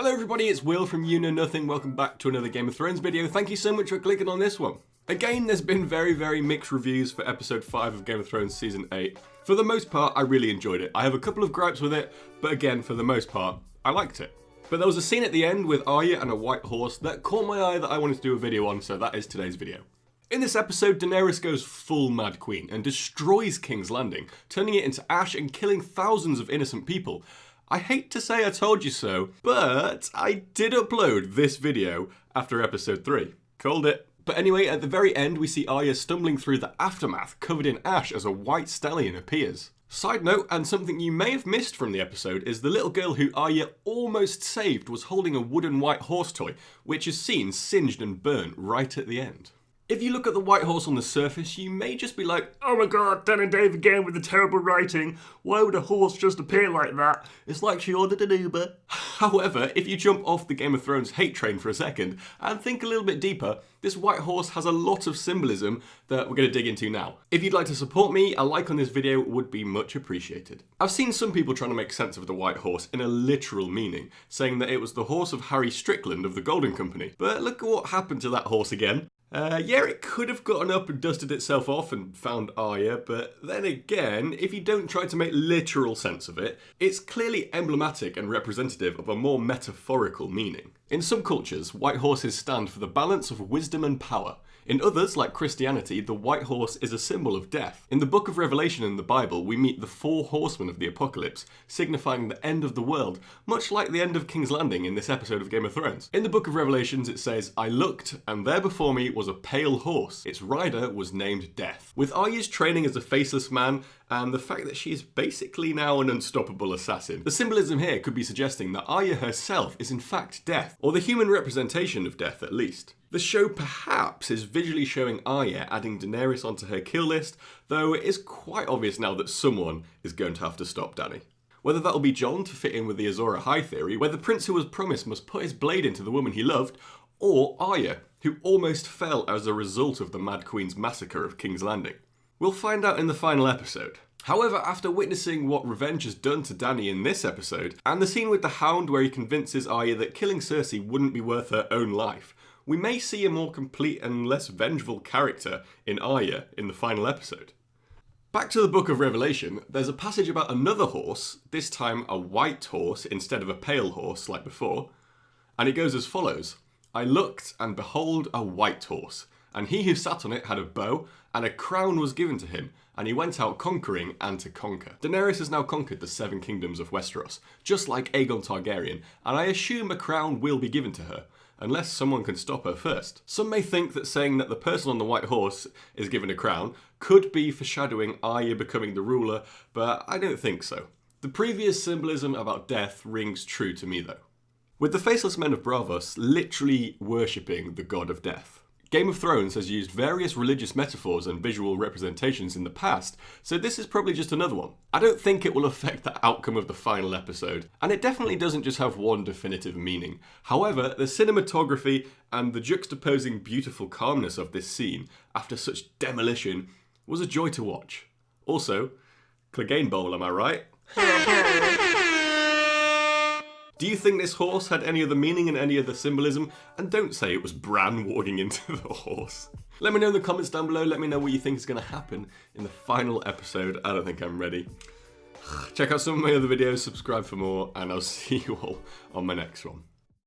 Hello everybody, it's Will from You Know Nothing. Welcome back to another Game of Thrones video. Thank you so much for clicking on this one. Again, there's been very mixed reviews for episode 5 of Game of Thrones season 8. For the most part, I really enjoyed it. I have a couple of gripes with it, but again, for the most part, I liked it. But there was a scene at the end with Arya and a white horse that caught my eye that I wanted to do a video on, so that is today's video. In this episode, Daenerys goes full Mad Queen and destroys King's Landing, turning it into ash and killing thousands of innocent people. I hate to say I told you so, but I did upload this video after episode 3. Called it. But anyway, at the very end we see Arya stumbling through the aftermath covered in ash as a white stallion appears. Side note, and something you may have missed from the episode, is the little girl who Arya almost saved was holding a wooden white horse toy, which is seen singed and burnt right at the end. If you look at the white horse on the surface, you may just be like, oh my god, Dan and Dave again with the terrible writing. Why would a horse just appear like that? It's like she ordered an Uber. However, if you jump off the Game of Thrones hate train for a second and think a little bit deeper, this white horse has a lot of symbolism that we're going to dig into now. If you'd like to support me, a like on this video would be much appreciated. I've seen some people trying to make sense of the white horse in a literal meaning, saying that it was the horse of Harry Strickland of the Golden Company. But look at what happened to that horse again. Yeah, it could have gotten up and dusted itself off and found Arya, but then again, if you don't try to make literal sense of it, it's clearly emblematic and representative of a more metaphorical meaning. In some cultures, white horses stand for the balance of wisdom and power. In others, like Christianity, the white horse is a symbol of death. In the book of Revelation in the Bible, we meet the 4 horsemen of the apocalypse, signifying the end of the world, much like the end of King's Landing in this episode of Game of Thrones. In the book of Revelations it says, I looked, and there before me was a pale horse. Its rider was named Death. With Arya's training as a faceless man, and the fact that she is basically now an unstoppable assassin, the symbolism here could be suggesting that Arya herself is in fact Death, or the human representation of Death at least. The show perhaps is visually showing Arya adding Daenerys onto her kill list, though it is quite obvious now that someone is going to have to stop Dany. Whether that'll be Jon to fit in with the Azor Ahai theory, where the prince who was promised must put his blade into the woman he loved, or Arya, who almost fell as a result of the Mad Queen's massacre of King's Landing. We'll find out in the final episode. However, after witnessing what revenge has done to Dany in this episode, and the scene with the Hound where he convinces Arya that killing Cersei wouldn't be worth her own life, we may see a more complete and less vengeful character in Arya in the final episode. Back to the book of Revelation, there's a passage about another horse, this time a white horse instead of a pale horse like before, and it goes as follows. I looked, and behold a white horse, and he who sat on it had a bow, and a crown was given to him, and he went out conquering and to conquer. Daenerys has now conquered the 7 kingdoms of Westeros, just like Aegon Targaryen, and I assume a crown will be given to her, unless someone can stop her first. Some may think that saying that the person on the white horse is given a crown could be foreshadowing Arya becoming the ruler, but I don't think so. The previous symbolism about death rings true to me though. With the faceless men of Braavos literally worshipping the god of death. Game of Thrones has used various religious metaphors and visual representations in the past, so this is probably just another one. I don't think it will affect the outcome of the final episode, and it definitely doesn't just have one definitive meaning. However, the cinematography and the juxtaposing beautiful calmness of this scene, after such demolition, was a joy to watch. Also, Clegane Bowl, am I right? Do you think this horse had any other meaning and any other symbolism? And don't say it was Bran walking into the horse. Let me know in the comments down below. Let me know what you think is going to happen in the final episode. I don't think I'm ready. Check out some of my other videos, subscribe for more, and I'll see you all on my next one.